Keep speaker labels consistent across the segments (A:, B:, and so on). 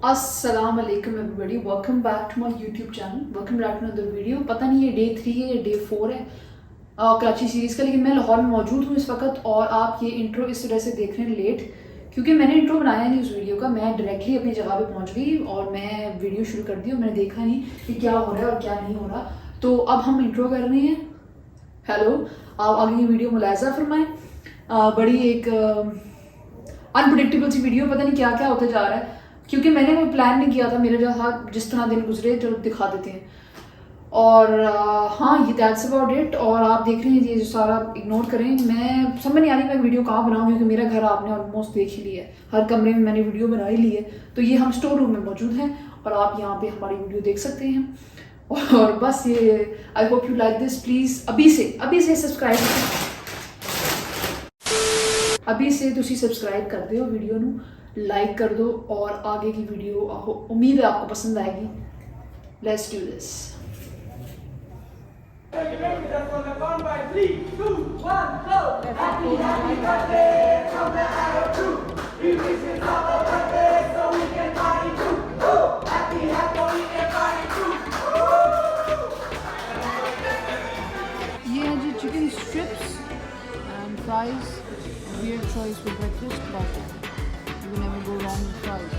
A: अस्सलाम वालेकुम everybody, welcome back to my YouTube channel, welcome back to another video. पता नहीं ये डे 3 है या डे 4 है कराची सीरीज़ का, लेकिन मैं लाहौर में मौजूद हूँ इस वक्त। और आप ये इंट्रो इस तरह से देख रहे हैं लेट, क्योंकि मैंने इंट्रो बनाया नहीं उस वीडियो का। मैं डायरेक्टली अपनी जगह पे पहुँच गई और मैं वीडियो शुरू कर दी और मैंने देखा नहीं कि क्या हो रहा है और क्या नहीं हो रहा। तो अब हम इंट्रो कर रहे हैं। हेलो, आप आगे की वीडियो मुलायजा फरमाएं। बड़ी एक अनप्रडिक्टेबल सी वीडियो, पता नहीं क्या क्या होते जा रहा है, क्योंकि मैंने कोई प्लान नहीं किया था। मेरे जहाँ जिस तरह दिन गुजरे चलो दिखा देते हैं। और हाँ, ये दैट्स अबाउट इट। और आप देख रहे हैं ये जो सारा इग्नोर करें, मैं समझ नहीं आ रही मैं वीडियो कहाँ बनाऊँ, क्योंकि मेरा घर आपने ऑलमोस्ट देख ही लिया है, हर कमरे में मैंने वीडियो बना ही ली है। तो ये हम स्टोर रूम में मौजूद हैं और आप यहाँ पे हमारी वीडियो देख सकते हैं। और बस ये, आई hope you like this. Please अभी से सब्सक्राइब अभी से तुसी सब्सक्राइब कर दो, वीडियो नू लाइक कर दो और आगे की वीडियो उम्मीद है आपको पसंद आएगी। Let's do this. ये है जी chicken strips and fries. Weird choice for breakfast, but you never go wrong with fries.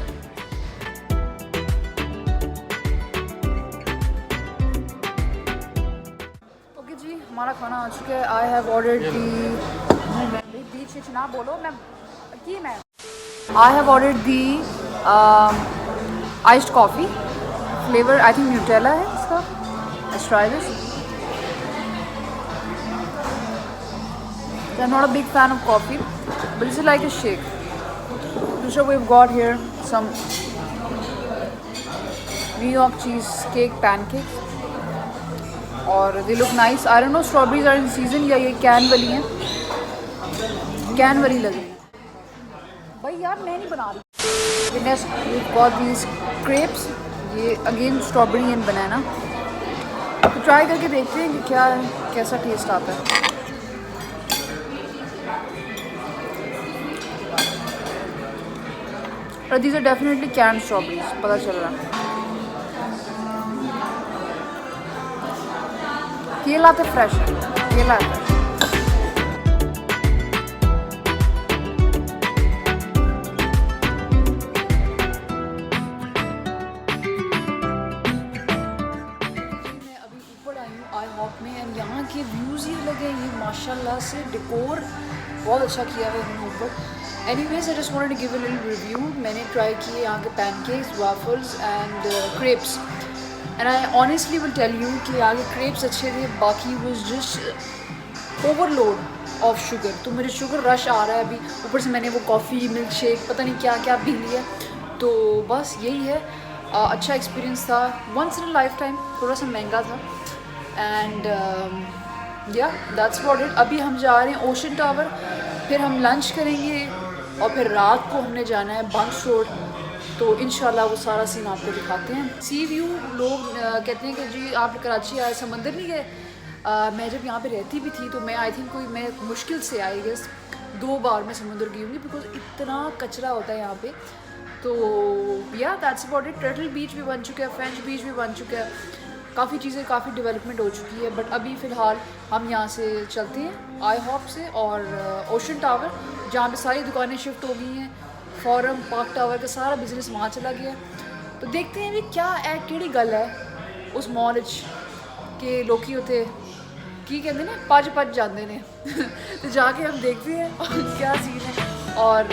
A: Okay जी, हमारा खाना आ चुका है। आई हैव ऑर्डर्ड दी बीच ना बोलो मैं I have ordered the iced coffee. Flavour I think Nutella है इसका। Let's try this. I'm not a big fan of coffee, but it's like a shake. So we've got here some New York cheesecake pancakes, और they look nice. I don't know strawberries are in season या ये can वाली हैं, can वाली लग रही है भाई यार, मैं नहीं बना रही। Next we've got these crepes, ये again strawberry and banana। तो ट्राई करके देखते हैं कि क्या कैसा टेस्ट आता है। और these are definitely canned strawberries, पता चल रहा है। केला तो फ्रेश है, केला है फ्रेश। मैं अभी ऊपर आई हूँ आई हॉप में, एंड यहाँ के व्यूज़ ये लगे, ये माशाल्लाह से डेकोर बहुत अच्छा किया है इन्होंने ऊपर। Anyways, I just wanted to give a little review. मैंने ट्राई किए यहाँ के pancakes, waffles and crepes. And I honestly will tell you कि यहाँ के crepes अच्छे थे, बाकी was just overload of sugar। तो मेरे sugar rush आ रहा है अभी, ऊपर से मैंने वो कॉफ़ी मिल्क शेक पता नहीं क्या क्या पी लिया। तो बस यही है। अच्छा एक्सपीरियंस था, once in a lifetime। थोड़ा सा महंगा था and yeah, that's about it। अभी हम जा रहे हैं ओशन टावर, फिर हम लंच करेंगे और फिर रात को हमने जाना है बंश रोड। तो इंशाल्लाह वो सारा सीन आपको दिखाते हैं। सी व्यू, लोग कहते हैं कि जी आप कराची आए समंदर नहीं गए। मैं जब यहाँ पे रहती भी थी तो मैं आई थिंक मैं मुश्किल से आई गेस 2 बार मैं समुंदर गई होंगी, बिकॉज इतना कचरा होता है यहाँ पे। तो या दैट्स अबाउट इट। टर्टल बीच भी बन चुका है, फ्रेंच बीच भी बन चुका है, काफ़ी चीज़ें काफ़ी डेवलपमेंट हो चुकी है। बट अभी फ़िलहाल हम यहाँ से चलते हैं आई हॉप से और ओशन टावर, जहाँ पे सारी दुकानें शिफ्ट हो गई हैं। फॉरम पार्क टावर का सारा बिजनेस वहाँ चला गया। तो देखते हैं भी क्या है, केड़ी गल है उस मॉल के लोग होते की कहते हैं पज जाते हैं। तो जाके हम देखते हैं और क्या सीन है। और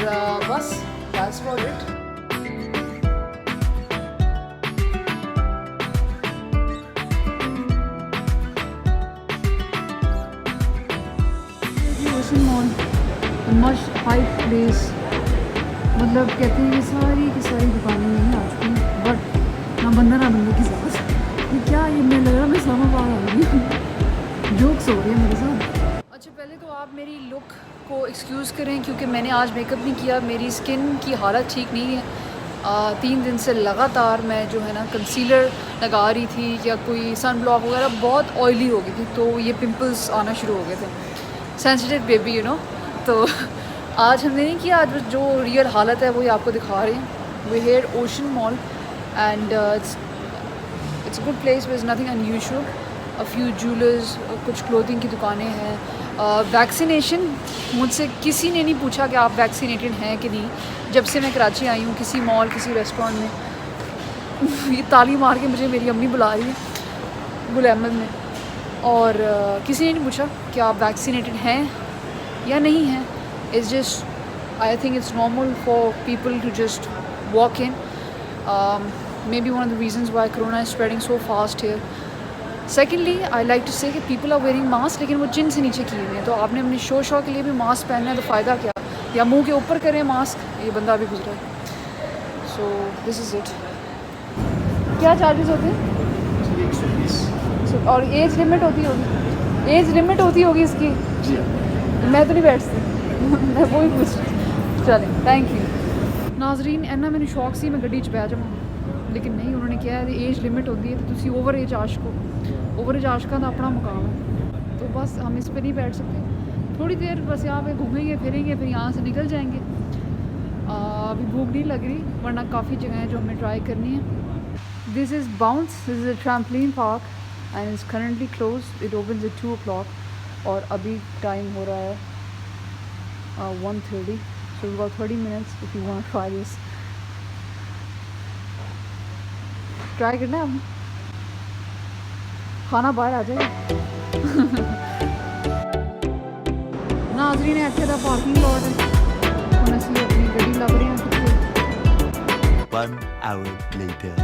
A: बस that's about it. Mall must hype place, मतलब कहते हैं ये सारी की सारी दुकानें नहीं आ चुकी, बट ना बंदा ना बंदे की ज़रूरत। ये क्या, ये मैं लग रहा मैं इस्लामाबाद आ रही हूँ। जोक्स हो रही है मेरे साथ। अच्छा, पहले तो आप मेरी लुक को एक्सक्यूज़ करें क्योंकि मैंने आज मेकअप नहीं किया, मेरी स्किन की हालत ठीक नहीं है। 3 दिन से लगातार मैं जो है ना कंसीलर लगा रही थी या कोई सन ब्लॉक वगैरह, बहुत ऑयली हो गई थी, तो ये पिंपल्स आना शुरू हो गए थे। Sensitive baby you know. तो आज हमने नहीं किया, आज जो रियल हालत है वही आपको दिखा रहे हैं। we're here at Ocean Mall, and it's a good place. There's nothing unusual. A few jewelers, कुछ clothing की दुकानें हैं. वैक्सीनेशन मुझसे किसी ने नहीं पूछा कि आप वैक्सीनेटेड हैं कि नहीं. जब से मैं कराची आई हूँ, किसी मॉल, किसी रेस्टोरेंट में ये ताली मार के मुझे मेरी अम्मी बुला रही है, गुल अहमद में, और किसी ने नहीं पूछा कि आप वैक्सीनेटेड हैं या नहीं हैं. It's just, I think it's normal for people to just walk in. Maybe one of the reasons why corona is spreading so fast here. Secondly, I like to say कि people are wearing mask, लेकिन वो चिन से नीचे किए हुए हैं. तो आपने अपने शो के लिए भी मास्क पहनना है, तो फ़ायदा क्या, या मुंह के ऊपर करें मास्क. ये बंदा अभी गुजरा है. So this is it. क्या चार्जेस होते हैं? 120. और एज लिमिट होती होगी? एज लिमिट होती होगी इसकी? जी. मैं तो नहीं बैठ सकती. मैं वो ही पूछ रही. चलें, थैंक यू. नाजरीन, इन्ना मैंने शौक सी मैं गड्डी च बह जावां, लेकिन नहीं, उन्होंने क्या है एज लिमिट होती है, तो तुसी ओवर एज आशको, ओवर एज आशका का अपना मुकाम है, तो बस हम इस पर नहीं बैठ सकते. थोड़ी देर बस यहाँ पे घूमेंगे फिरेंगे, फिर यहाँ से निकल जाएंगे. अभी भूख नहीं लग रही, वरना काफ़ी जगह हैं जो हमें ट्राई करनी है. This is bounce, this is a trampoline park and is currently close. It opens eight 2 o'clock और अभी टाइम हो रहा है 1:30. So we've got 30 minutes if you want to try this. Try करना है हम, खाना बाहर आ जाएगा. नाजरीन, ਇੱਥੇ ਦਾ ਪਾਰਕਿੰਗ ਲੋਟ ਹੈ. ਹੁਣ ਅਸੀਂ ਆਪਣੀ ਗੱਡੀ ਲੱਭ ਰਹੇ ਹਾਂ ਕਿੱਥੇ.
B: 1 hour later.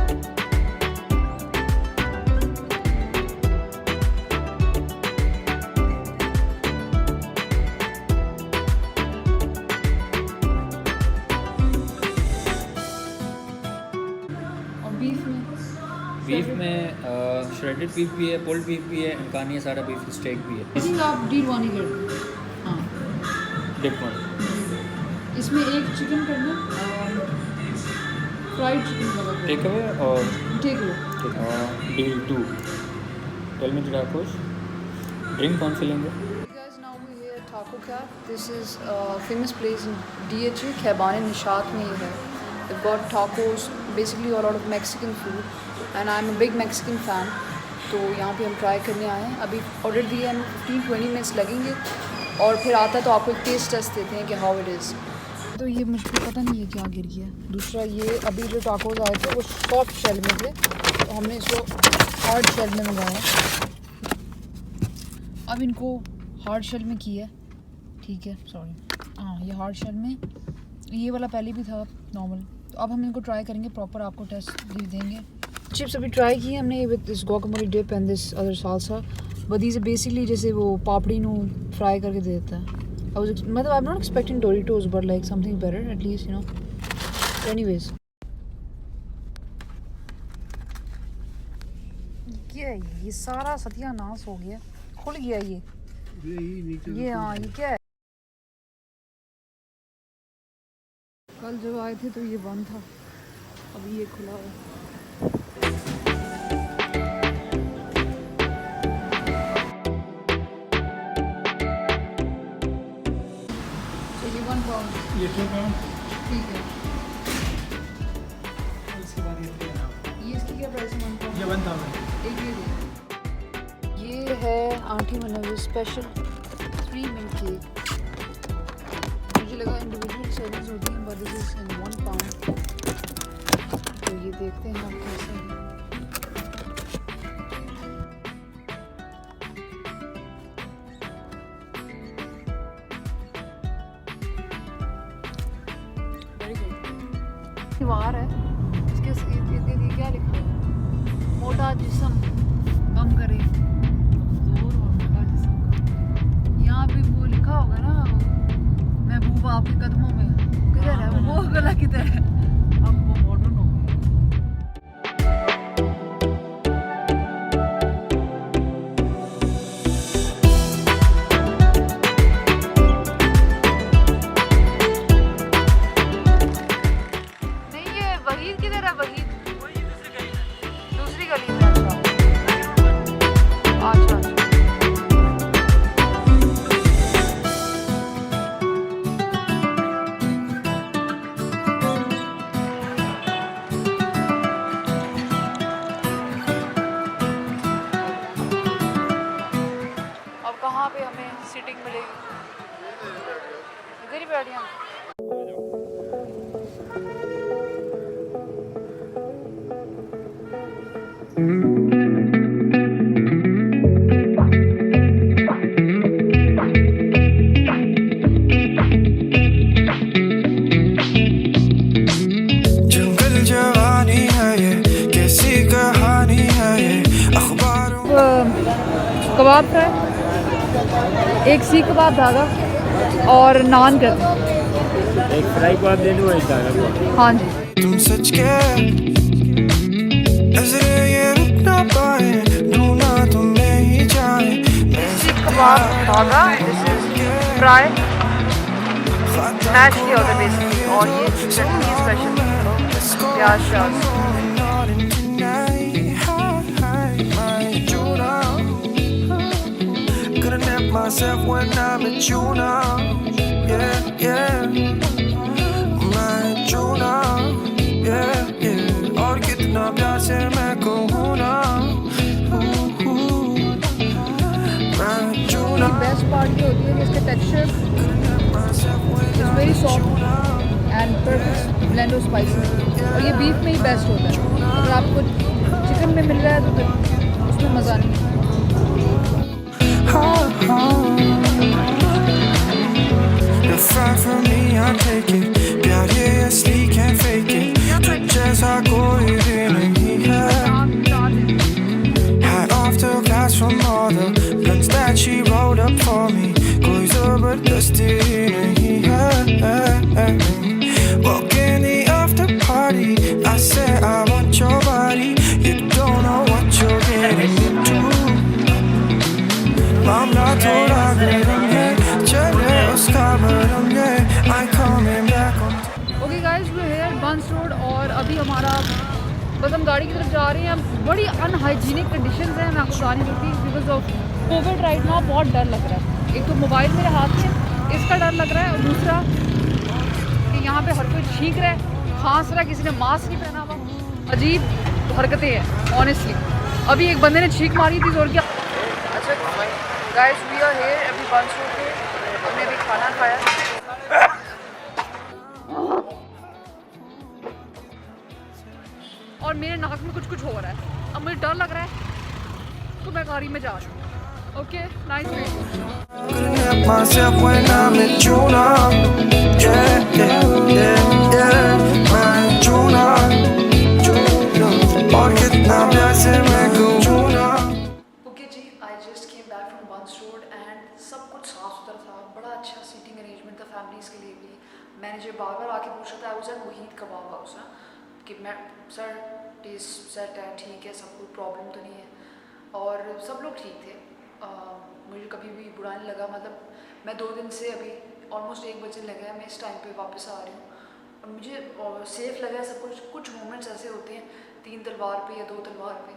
C: बीफ में श्रेडेड बीफ भी है, पुल्ड बीफ भी है, इम्कानी सारा बीफ स्टेक भी है.
A: आई थिंक आप डील वानी करते हैं. हाँ,
C: डिप वन.
A: इसमें एक चिकन करना, फ्राइड चिकन वाला
C: टेक अवे और
A: take away.
C: Deal 2. Tell me tacos. Drink कौन से लेंगे?
A: Guys, now we're here at Taco Cat. This is a famous place in DHA, खैबान Nishat में ही है. They've got tacos, basically a lot of Mexican food, and I'm a big Mexican fan. तो यहाँ पे हम try करने आए हैं. अभी ऑर्डर दिए हैं, 15-20 मिनट्स लगेंगे और फिर आता है तो आपको एक टेस्ट देते हैं कि हाउ इट इज़. तो ये मुझको पता नहीं है क्या गिर गया. दूसरा, ये अभी जो टाकोस आए थे वो सॉफ्ट शेल में थे, तो हमने इसको हार्ड शेल में मंगाया. अब इनको हार्ड शेल में किया, ठीक है, सॉरी, हाँ ये हार्ड शेल में, ये वाला पहले भी था नॉर्मल. तो अब हम इनको ट्राई करेंगे प्रॉपर, आपको टेस्ट भी देंगे. चिप्स अभी ट्राई किए हमने with this guacamole dip and this other salsa, but these basically जैसे वो पापड़ी नू फ्राई करके दे देता है. मतलब I am not expecting Doritos but like something better at least, you know. Anyways, क्या है ये सारा सत्यानाश हो गया, खुल गया ये हाँ, ये क्या है. कल जब आए थे तो ये बंद था, अभी ये खुला है. तो ये 1 pound,
C: ये 2 pound.
A: ठीक है.
C: इसके बाद
A: ये इसकी क्या प्राइस है? 1 pound.
C: ये 1000.
A: एक ये दे. ये है आंटी मनवी स्पेशल 3 मिल्क केक. मुझे लगा इंडिविजुअल सर्विस होती हैं, but this is in 1 pound. तो ये देखते हैं आप कैसे है. Very good. दीवार है इसके, ये क्या लिखा है? मोटा जिस्म कम करे जोर और मोटा जिस्म कम. यहाँ पे वो लिखा होगा ना, महबूबा आपके कदमों में, किधर है वो गला, किधर है? अब वो मॉडर्न हो गया. नहीं, ये वहीद किधर है? वहीद दूसरी गली में. अच्छा अच्छा. इधर ही बैठे हम।
D: जंगल जवानी है ये, कैसी कहानी है ये, अखबारों
A: कबाब फ्राई, एक सीख कबाब धागा और नान कर।
C: एक फ्राई कबाब दे दो, एक दागा कबाब।
A: हाँ जी।
D: तुम सच के नजरे ये रुक ना पाए, ढूंढना तुम नहीं जाए,
A: सीख कबाब धागा, दिस इज फ्राई मैश किया होता है बेसिकली, और ये चटनी स्पेशल प्याज Shaz.
D: Couldn't help myself when I met you now, yeah, yeah, मैं जो ना, yeah, yeah, और कितना प्यार से मैं कहूँ ना, मैं जो ना,
A: बेस्ट पार्ट ये होती है कि इसका texture is very soft and perfect blend of spices, और ये बीफ में ही बेस्ट होता है। अगर आपको चिकन में मिल रहा है तो फिर उसमें मज़ा नहीं।
D: you're fine for me, I take it, प्यार ये असली can't fake it, तुझ जैसा कोई भी नहीं है, hat off the glass from all the blunts that she rolled up for me, कोई ज़बरदस्ती नहीं है, walk in the after party, I say I want your body, you don't know what you're getting into, मामला थोड़ा गर्म है, चले उसका भरम है, I'm coming back on.
A: Okay guys, we here Burns Road, और अभी हमारा बस हम गाड़ी की तरफ जा रहे हैं। बड़ी अनहाइजीनिक कंडीशंस हैं, मैं आपको बता नहीं सकती, because of Covid right now बहुत डर लग रहा है। एक तो मोबाइल मेरे हाथ में, इसका डर लग रहा है, और दूसरा कि यहाँ पे हर कोई छींक रहा है, खांस रहा है, किसी ने मास्क नहीं पहना हुआ, अजीब हरकतें हैं ऑनेस्टली। अभी एक बंदे ने छींक मारी थी जोर की। अच्छा गाइस, वी आर हियर अभी बंस रोड पे, हमने अभी खाना खाया, और मेरे नाक में कुछ कुछ हो रहा है। अब मुझे डर लग रहा है, तो मैं गाड़ी में जा रही हूँ। Okay, nice meeting you.
D: Couldn't help myself when I met you now, yeah, yeah, yeah, yeah, मैं जो ना, और कितना प्यार से मैं कहूँ ना।
A: ओके जी, I just came back from Burns Road and सब कुछ साफ सुथरा था, बड़ा अच्छा सीटिंग अरेंजमेंट था फैमिलीज़ के लिए भी। मैनेजर बार बार आके पूछ रहा था, I was at Waheed kebab house ना, कि मैं सर टेस्ट सेट है, ठीक है, सब कोई प्रॉब्लम तो नहीं है, और सब लोग ठीक थे। मुझे कभी भी बुरा नहीं लगा, मतलब मैं 2 दिन से अभी ऑलमोस्ट 1 बजे लगा है, मैं इस टाइम पे वापस आ रही हूँ, और मुझे सेफ़ लगा है सब कुछ। कुछ मोमेंट्स ऐसे होते हैं 3 तलवार पे या 2 तलवार पे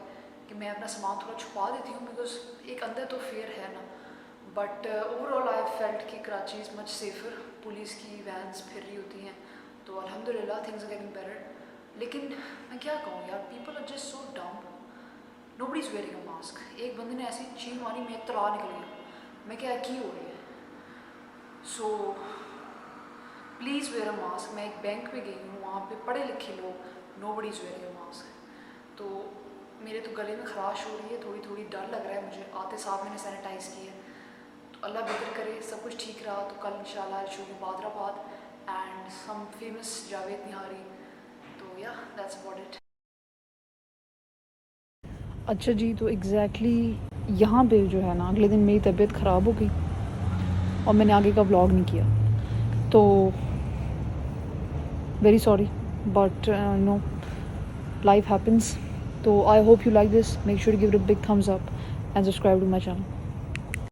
A: कि मैं अपना सामान थोड़ा छुपा देती हूँ, बिकॉज एक अंदर तो फेयर है ना, बट ओवरऑल आई फेल्ट कि Karachi is much safer. Police की वैन्स फिर रही होती हैं, तो अल्हम्दुलिल्लाह थिंग्स आर गेटिंग बेटर। लेकिन मैं क्या कहूँ यार, पीपल आर जस्ट सो डम, nobody is wearing a mask. एक बंदे ने ऐसी चीख मारी, मैं तला निकल गया, मैं क्या की हो रही है। So please where a mask. मैं एक बैंक पे गई हूँ, वहाँ पे पढ़े लिखे लोग, nobody is wearing a mask. तो मेरे तो गले में खराश हो रही है, थोड़ी थोड़ी डर लग रहा है मुझे। आते साथ मैंने सैनिटाइज़ की है, तो अल्लाह बेहतर करे, सब कुछ ठीक रहा तो कल इंशाल्लाह आई शो यू बादराबाद and some famous Javed nihari. तो या दैट्स अबाउट इट। अच्छा जी, तो एग्जैक्टली यहाँ पे जो है ना, अगले दिन मेरी तबीयत ख़राब हो गई और मैंने आगे का व्लॉग नहीं किया, तो very sorry, but no life happens. तो I hope you like this, make sure to give it a big thumbs up and subscribe to my channel.